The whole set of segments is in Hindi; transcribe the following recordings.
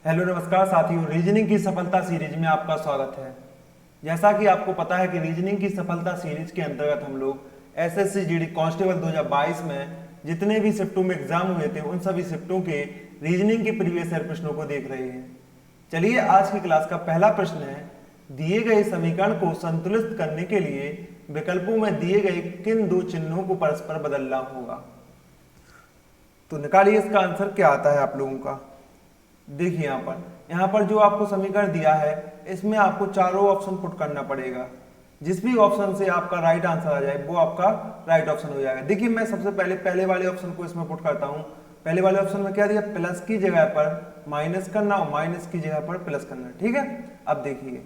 हेलो नमस्कार साथियों, रीजनिंग की सफलता सीरीज में आपका स्वागत है। जैसा कि आपको पता है कि रीजनिंग की सफलता सीरीज के अंतर्गत हम लोग एसएससी जीडी कांस्टेबल 2022 में जितने भी शिफ्टों में एग्जाम हुए थे उन सभी शिफ्टों के रीजनिंग के प्रीवियस ईयर प्रश्नों को देख रहे हैं। चलिए आज की क्लास का पहला प्रश्न है, दिए गए समीकरण को संतुलित करने के लिए विकल्पों में दिए गए किन दो चिन्हों को परस्पर बदलना होगा। तो निकालिए इसका आंसर क्या आता है आप लोगों का। देखिए यहाँ पर जो आपको समीकरण दिया है इसमें आपको चारों ऑप्शन पुट करना पड़ेगा। जिस भी ऑप्शन से आपका राइट आंसर आ जाए वो आपका राइट ऑप्शन हो जाएगा। देखिए मैं सबसे पहले वाले ऑप्शन को इसमें पुट करता हूँ। पहले वाले ऑप्शन में क्या दिया, प्लस की जगह पर माइनस करना और माइनस की जगह पर प्लस करना। ठीक है, अब देखिए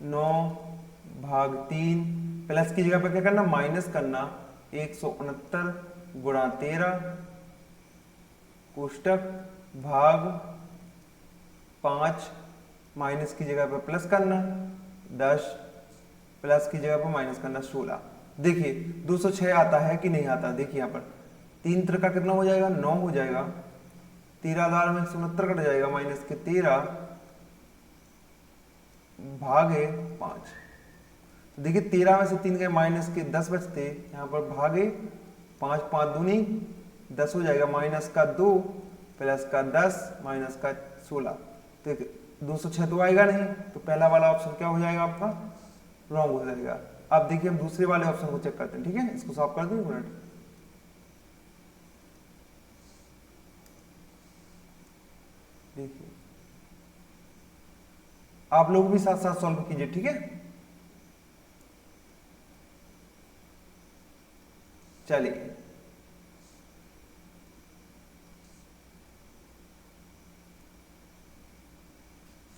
9/3 प्लस की जगह पर क्या करना, माइनस करना 169 गुणा 13 कोष्टक भाग 5 माइनस की जगह पर प्लस करना 10 प्लस की जगह पर माइनस करना 16। देखिए 206 आता है कि नहीं आता। देखिए यहाँ पर 3 त्रिका कितना हो जाएगा, 9 हो जाएगा। 13,000 में 169 कट जाएगा, माइनस के 13 भागे 5। देखिए 13 में से 3 गए, माइनस के 10 बचते, यहाँ पर भागे 5, 5 दूनी 10 हो जाएगा, माइनस का 2 प्लस का 10 माइनस का 16। तो 206 तो आएगा नहीं, तो पहला वाला ऑप्शन क्या हो जाएगा आपका, रॉन्ग हो जाएगा। अब देखिए हम दूसरे वाले ऑप्शन को चेक करते हैं। ठीक है, इसको सॉल्व कर दूं, मिनट। देखिए आप लोग भी साथ साथ सॉल्व कीजिए। ठीक है, चलिए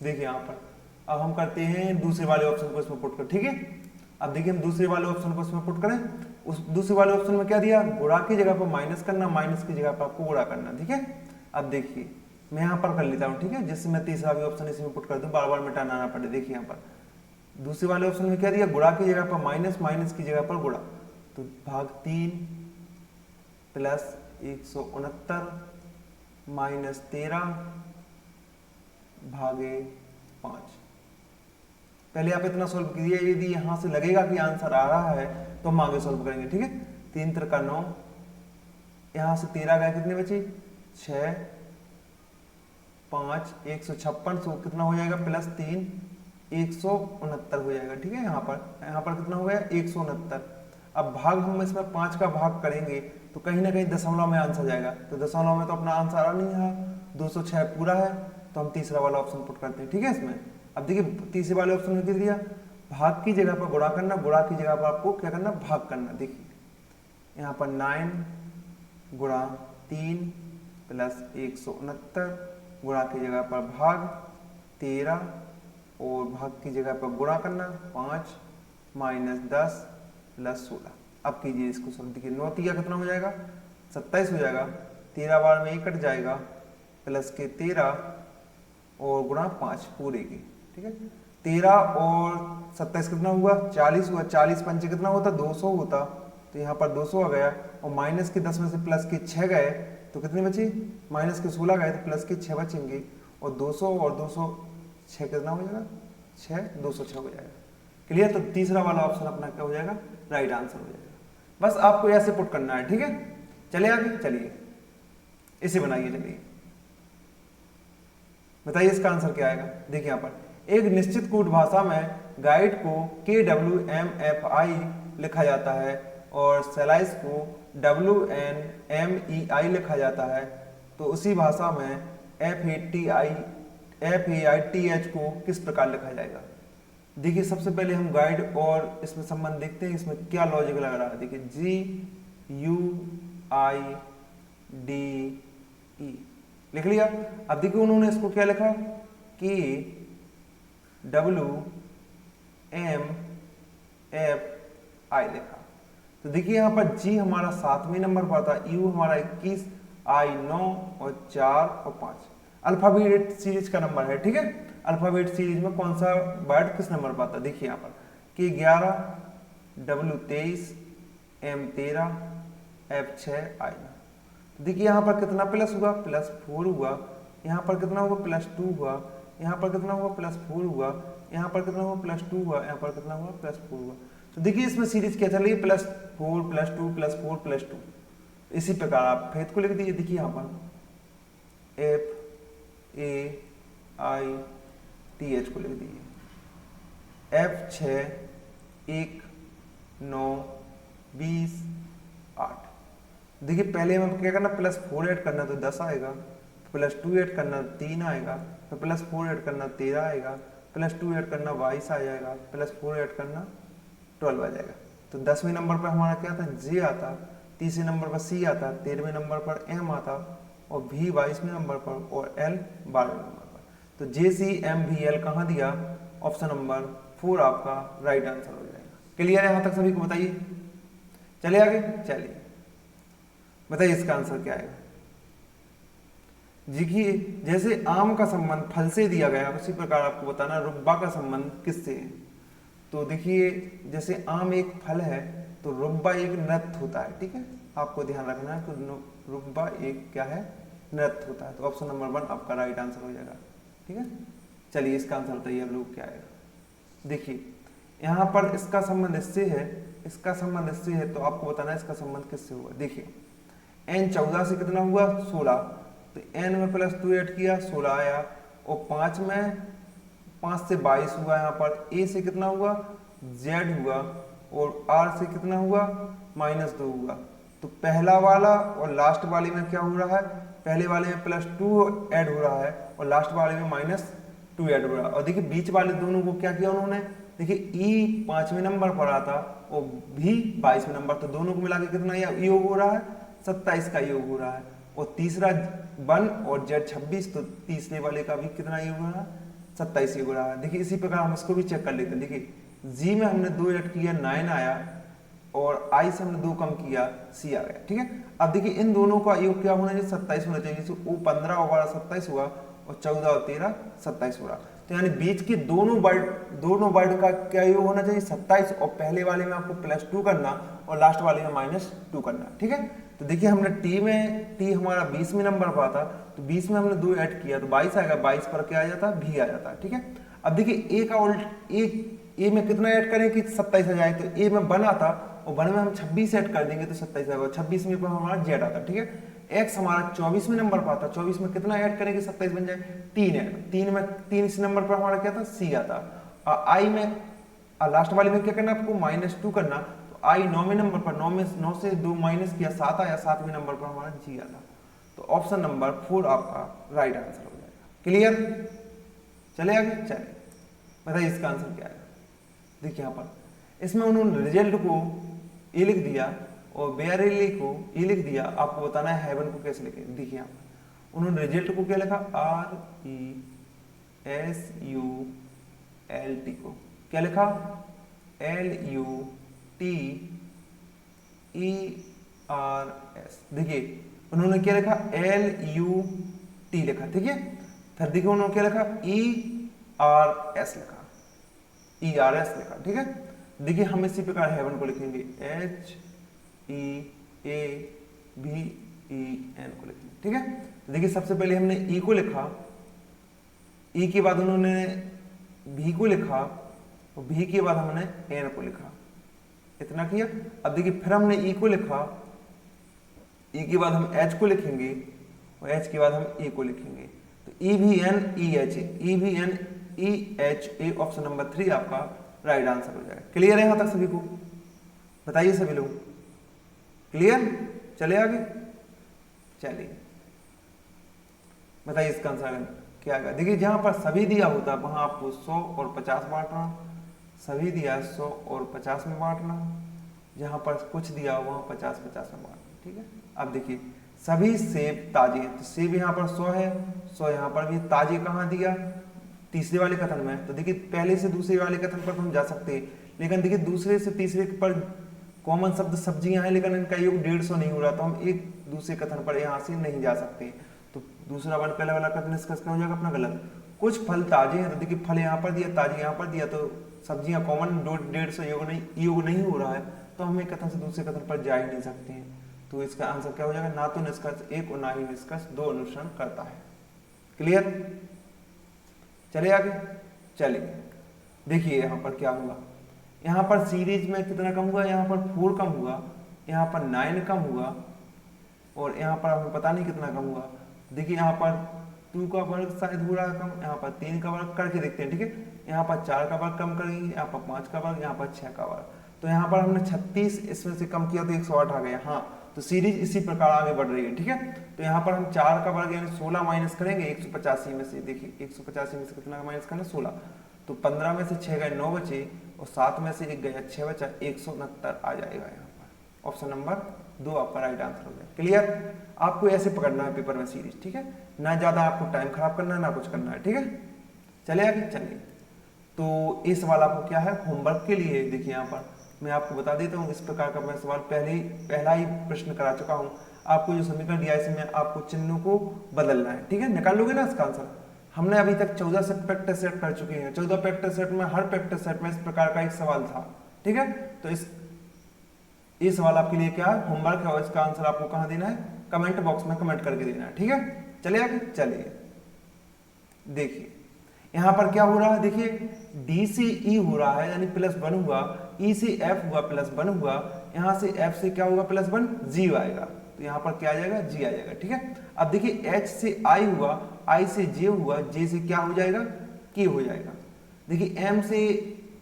देखिए यहाँ पर अब हम करते हैं दूसरे वाले ऑप्शन को इसमें पुट कर। ठीक है, अब देखिए हम दूसरे वाले ऑप्शन को इसमें पुट करें। उस दूसरे वाले ऑप्शन में क्या दिया, गुणा की जगह पर माइनस करना, माइनस की जगह पर आपको गुणा करना। ठीक है, अब देखिए मैं यहाँ पर कर लेता हूँ। ठीक है, जिससे मैं तीसरा भी ऑप्शन इसमें पुट कर दूँ, बार बार मिटाना ना पड़े। देखिए यहाँ पर दूसरे वाले ऑप्शन में क्या दिया, गुणा की जगह पर माइनस, माइनस की जगह पर गुणा, तो भाग 3 प्लस 169 माइनस 13 भागे 5। पहले आप इतना सोल्व कीजिए, यदि यहां से लगेगा कि आंसर आ रहा है तो हम आगे सोल्व करेंगे। ठीक है, 3 त्रिका 9, यहां से 13 गए, कितने बचे 6, 5 156, सो कितना हो जाएगा, प्लस 3 169 हो जाएगा। ठीक है, यहाँ पर कितना हो गया 169। अब भाग हम इसमें 5 का भाग करेंगे तो कहीं ना कहीं दशमलव में आंसर जाएगा, तो दशमलव में तो अपना आंसर आ नहीं है, 206 पूरा है, तो हम तीसरा वाला ऑप्शन पुट करते हैं। ठीक है, इसमें अब देखिए तीसरे वाले ऑप्शन में क्या दिया, भाग की जगह पर गुणा करना, गुणा की जगह पर आपको क्या करना, भाग करना। देखिए यहाँ पर 9 गुणा 3 प्लस 169 गुणा की जगह पर भाग 13 और भाग की जगह पर गुणा करना 5 माइनस 10 प्लस 16। अब कीजिए इसको सब। देखिए 9 तिया कितना हो जाएगा, 27 हो जाएगा, 13 बार में 1 कट जाएगा, प्लस के 13 और गुणा 5 पूरे की। ठीक है, 13 और 27 कितना हुआ, 40 हुआ, 40 पंचे कितना होता, 200 होता, तो यहाँ पर 200 आ गया, और माइनस के 10 में से प्लस के 6 गए तो कितने बचे, माइनस के 16 गए तो प्लस के 6 बचेंगे, और 200 और 206 कितना हो जाएगा, 6 206 हो जाएगा। क्लियर, तो तीसरा वाला ऑप्शन अपना क्या हो जाएगा, राइट आंसर हो जाएगा। बस आपको ऐसे पुट करना है। ठीक है, चले आगे, चलिए इसे बनाइए। चलिए बताइए इसका आंसर क्या आएगा। देखिए यहाँ पर एक निश्चित कूट भाषा में गाइड को KWMFI लिखा जाता है और सेलाइस को WNMEI लिखा जाता है, तो उसी भाषा में FAITH को किस प्रकार लिखा जाएगा। देखिए सबसे पहले हम गाइड और इसमें संबंध देखते हैं, इसमें क्या लॉजिक लग रहा है। देखिए GUIDE लिख लिया। अब देखिए उन्होंने इसको क्या लिखा, KWMFI लिखा। तो देखिए यहाँ पर जी हमारा 7वें नंबर पर आता, यू हमारा 21, आई 9 और 4 और 5 अल्फाबेट सीरीज का नंबर है। ठीक है, अल्फाबेट सीरीज में कौन सा वर्ड किस नंबर पर आता है। देखिए यहाँ पर K11, W23, M13, F6, I9। देखिए यहाँ पर कितना प्लस हुआ, +4 हुआ, यहाँ पर कितना हुआ +2 हुआ, यहाँ पर कितना हुआ +4 हुआ, यहाँ पर कितना हुआ +2 हुआ, यहाँ पर कितना हुआ +4 हुआ। तो देखिए इसमें सीरीज क्या चल रही है, +4 +2 +4 +2। इसी प्रकार आप फेथ को लिख दीजिए। देखिए यहाँ पर FAITH को लिख दीजिए। F6 1 9 20 8। देखिए पहले हमें क्या करना, +4 ऐड करना तो 10 आएगा, +2 ऐड करना 3 आएगा, फिर +4 ऐड करना 13 आएगा, +2 ऐड करना 22 आ जाएगा, +4 ऐड करना 12 आ जाएगा। तो 10वें नंबर पर हमारा क्या था, J आता, 30वें नंबर पर C आता, 13वें नंबर पर M आता, और V 22वें नंबर पर, और L 12वें नंबर पर। तो JCMVL कहाँ दिया, ऑप्शन नंबर 4 आपका राइट आंसर हो जाएगा। क्लियर है यहाँ तक सभी को, बताइए। चलिए आगे, चलिए बताइए इसका आंसर क्या आएगा। देखिए जैसे आम का संबंध फल से दिया गया, उसी प्रकार आपको बताना रुब्बा का संबंध किससे है। तो देखिए जैसे आम एक फल है तो रुब्बा एक नृत्य होता है, ठीक है, आपको ध्यान रखना है। तो रुब्बा एक क्या है, नृत्य होता है। तो ऑप्शन नंबर 1 आपका राइट आंसर हो जाएगा, ठीक है। चलिए इसका आंसर बताइए आप लोग क्या आएगा। देखिए यहाँ पर इसका संबंध इससे है, इसका संबंध इससे है, तो आपको बताना है इसका संबंध किससे हुआ। देखिए n 14 से कितना हुआ 16, तो n में +2 ऐड किया 16 आया, और 5 में 5 से 22 हुआ, यहाँ पर a से कितना हुआ z हुआ, और r से कितना हुआ -2 हुआ। तो पहला वाला और लास्ट वाले में क्या हो रहा है, पहले वाले में +2 ऐड हो रहा है और लास्ट वाले में -2 ऐड हो रहा है। और देखिए बीच वाले दोनों को क्या किया उन्होंने, देखिए e 5वें नंबर पर आता और v 22वें नंबर, तो दोनों को मिला के कितना योग हो रहा है, 27 का योग हो रहा है। और तीसरा 1 और z 26, तो तीसरे वाले का भी कितना योग हो रहा है, 27 योग हो रहा है। देखिए इसी प्रकार हम इसको भी चेक कर लेते हैं। देखिए g में हमने 2 ऐड किया 9 आया, और i से हमने 2 कम किया c आ गया, ठीक है। अब देखिए इन दोनों का योग क्या होना चाहिए, 27 होना चाहिए। जैसे o 15 और 12 27 हुआ, और 14 और 13 27 हो रहा। तो यानी बीच के दोनों वर्ड का क्या योग होना चाहिए, 27, और पहले वाले में आपको +2 करना और लास्ट वाले में -2 करना, ठीक है। तो देखिए हमने t हमारा 20वें नंबर पर आता, तो 20 में हमने 2 ऐड किया तो 22 आएगा, 22 पर क्या आ जाता है, v आ जाता है, ठीक है। अब देखिए a का उल्ट a में कितना ऐड करें कि 27 आ जाए, तो a में 1 आता, और 1 में हम 26 ऐड कर देंगे तो 27 आएगा, 26 में पर हमारा z आता, ठीक है। x हमारा 24वें नंबर पर आता, 24 में कितना ऐड करेंगे 27 बन जाए, 3 ऐड, 3 इस नंबर पर हमारा क्या था, c आता। i में लास्ट वाले में क्या करना आपको, -2 करना, तो i 9वें नंबर पर, 9 से 2 माइनस किया 7 आया, 7वें नंबर पर हमारा g आता। तो ऑप्शन नंबर 4 आपका राइट आंसर हो जाएगा। क्लियर, चले आगे, चले बताइए इसका आंसर क्या है। देखिए यहाँ पर इसमें उन्होंने रिजल्ट को ए लिख दिया और बेयरली को ए लिख दिया, आपको बताना है हेवन को कैसे लिखे। देखिए यहाँ पर उन्होंने रिजल्ट को क्या लिखा, RESULT को क्या लिखा, LUTERS। देखिए उन्होंने क्या लिखा, LUT लिखा, ठीक है। फिर देखिए उन्होंने क्या लिखा, ERS लिखा, ERS लिखा, ठीक है। देखिए हम इसी प्रकार हेवन को लिखेंगे HEAVEN को लिखेंगे, ठीक है। देखिए सबसे पहले हमने E को लिखा, E के बाद उन्होंने V को लिखा, और V के बाद हमने N को लिखा, इतना किया। अब देखिए फिर हमने E को लिखा, E के बाद हम H को लिखेंगे, और H के बाद हम E को लिखेंगे। तो EVN EHA ऑप्शन नंबर 3 आपका राइट आंसर हो जाएगा। क्लियर है यहां तक सभी को, बताइए सभी लोग, क्लियर। चले आगे, चलिए बताइए इसका आंसर क्या आएगा। देखिए जहां पर सभी दिया होता है वहां आपको 100 और 50 बांटना, सभी दिया 100 और 50 में बांटना, जहां पर कुछ दिया वहां 50-50 में बांटना, ठीक है। अब देखिए सभी सेब ताजे हैं, तो सेब यहाँ पर 100 है, 100 यहाँ पर भी, ताजे कहाँ दिया, तीसरे वाले कथन में। तो देखिए पहले से दूसरे वाले कथन पर तो हम जा सकते हैं, लेकिन देखिए दूसरे से तीसरे पर कॉमन शब्द सब्जियां हैं, लेकिन इनका योग 150 नहीं हो रहा, तो हम एक दूसरे कथन पर यहाँ से नहीं जा सकते। तो दूसरा वाला पहला वाला कथन इसका हो जाएगा अपना गलत। कुछ फल ताजे हैं, तो देखिए फल यहाँ पर दिया, ताजे यहाँ पर दिया, तो सब्जियां कॉमन 150 योग नहीं हो रहा है, तो हम एक कथन से दूसरे कथन पर जा ही नहीं सकते हैं। तो इसका आंसर क्या हो जाएगा, ना तो निष्कर्ष 1 और ना ही निष्कर्ष 2 अनुसरण करता है। क्लियर, चले आगे, चलिए देखिए यहाँ पर क्या हुआ, यहाँ पर सीरीज में कितना कम हुआ, यहाँ पर 4 कम हुआ, यहाँ पर 9 कम हुआ, और यहाँ पर हमें पता नहीं कितना कम हुआ। देखिए यहाँ पर 2 का वर्ग शायद हो रहा है कम, यहाँ पर 3 का वर्ग करके देखते हैं, ठीक है। यहाँ पर 4 का वर्ग कम करेंगे, यहाँ पर 5 का वर्ग, यहाँ पर 6 का वर्ग, तो यहाँ पर हमने 36 इसमें से कम किया तो 108 आ गया। हाँ, तो सीरीज इसी प्रकार आगे बढ़ रही है, ठीक है। तो यहाँ पर हम 4 का वर्ग यानी 16 माइनस करेंगे 185 में से। देखिए 185 में से कितना माइनस करना, 16, तो 15 में से 6 गए 9 बचे, और 7 में से 1 गया 6 बचा, 169 आ जाएगा यहाँ पर। ऑप्शन नंबर 2 आपका राइट आंसर हो गया। क्लियर, आपको ऐसे पकड़ना है पेपर में सीरीज, ठीक है, ना ज्यादा आपको टाइम खराब करना है ना कुछ करना है, ठीक है। चले आगे, चलिए तो इस सवाल आपको क्या है, होमवर्क के लिए। देखिए यहाँ पर मैं आपको बता देता हूँ, इस प्रकार का मैं सवाल पहला ही प्रश्न करा चुका हूँ। आपको जो समीकरण दिया है इसमें आपको चिन्हों को बदलना है, ठीक है। निकाल लोगे ना इसका आंसर। हमने अभी तक 14 से फैक्टर सेट कर चुके हैं। 14 फैक्टर सेट में हर फैक्टर सेट में इस प्रकार का एक सवाल था, ठीक है। तो ये सवाल आपके लिए क्या है, होमवर्क है, और इसका आंसर आपको कहाँ देना है, कमेंट बॉक्स में कमेंट करके देना है, ठीक है। चलिए आगे, चलिए देखिए यहाँ पर क्या हो रहा है, देखिए डी से ई हो रहा है यानी +1 हुआ, ई से एफ हुआ +1 हुआ, यहाँ से एफ से क्या होगा +1, जी आएगा, तो यहाँ पर क्या आ जाएगा, जी आ जाएगा, ठीक है। अब देखिए एच से आई हुआ, आई से जे हुआ, जे से क्या हो जाएगा, के हो जाएगा। देखिए एम से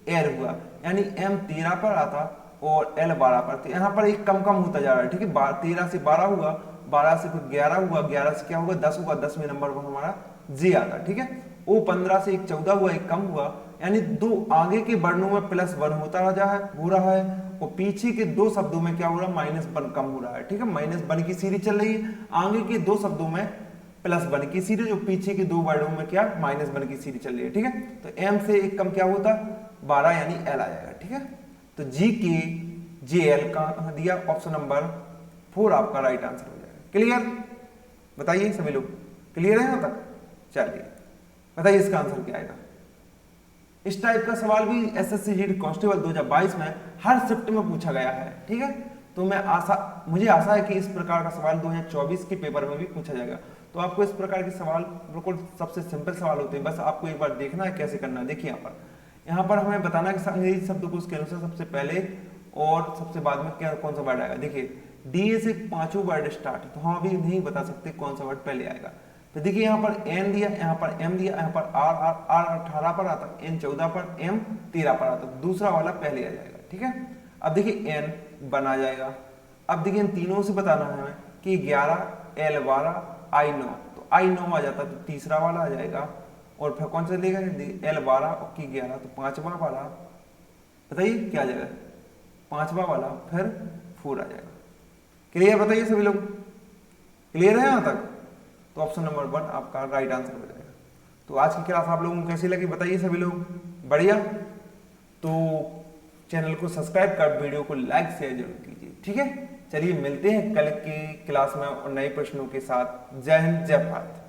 एर हुआ यानी एम 13 पर आता और एल 12 पर, तो यहाँ पर एक कम कम होता जा रहा है, ठीक है। 13 से 12 हुआ, 12 से फिर 11 हुआ, 11 से क्या होगा 10 होगा, 10वें नंबर पर हमारा जे आता, ठीक है। ओ 15 से 1 14 हुआ, एक कम हुआ, यानी 2 आगे के वर्णों में +1 होता हो रहा है, और पीछे के 2 शब्दों में क्या हो रहा है, -1 कम हो रहा है, ठीक है। -1 की सीरीज चल रही है, आगे के 2 शब्दों में +1 की सीरीज, और पीछे के 2 वर्णों में क्या -1 की सीरीज चल रही है, ठीक है। तो एम से एक कम क्या होता, 12 यानी एल आ जाएगा, ठीक है। तो जी के जे एल का दिया, ऑप्शन नंबर 4 आपका राइट आंसर हो जाएगा। क्लियर, बताइए सभी लोग, क्लियर है यहाँ तक। चलिए बताइए इसका आंसर क्या आएगा। इस टाइप का सवाल भी एसएससी जीडी कांस्टेबल 2022 में हर शिफ्ट में पूछा गया है, ठीक है। तो मुझे आशा है कि इस प्रकार का सवाल 2024 के पेपर में भी पूछा जाएगा। तो आपको इस प्रकार के सवाल बिल्कुल सबसे सिंपल सवाल होते हैं, बस आपको एक बार देखना है कैसे करना है। देखिए यहाँ पर हमें बताना है कि अंग्रेजी शब्द को उसके अनुसार सबसे पहले और सबसे बाद में क्या कौन सा वर्ड आएगा। देखिए डी से 5 वर्ड स्टार्ट है, तो हम अभी नहीं बता सकते कौन सा वर्ड पहले आएगा। तो देखिए यहाँ पर एन दिया, यहाँ पर एम दिया, यहाँ पर आर 18 पर आता, एन 14 पर, एम 13 पर आता, दूसरा वाला पहले आ जाएगा, ठीक है। अब देखिए एन बना जाएगा। अब देखिए इन तीनों से बताना है हमें कि 11, एल 12, आई 9, तो आई 9 आ जाता तो तीसरा वाला आ जाएगा, और फिर कौन सा लेगा, एल 12 और की 11, तो 5वां वाला, बताइए क्या आ जाएगा, 5वां वाला, फिर 4 आ जाएगा। क्लियर, बताइए सभी लोग, क्लियर है यहाँ तक। तो ऑप्शन नंबर 1 आपका राइट आंसर हो जाएगा। तो आज की क्लास आप लोगों को कैसी लगी बताइए सभी लोग, बढ़िया। तो चैनल को सब्सक्राइब कर वीडियो को लाइक शेयर जरूर कीजिए, ठीक है। चलिए मिलते हैं कल की क्लास में और नए प्रश्नों के साथ। जय हिंद, जय भारत।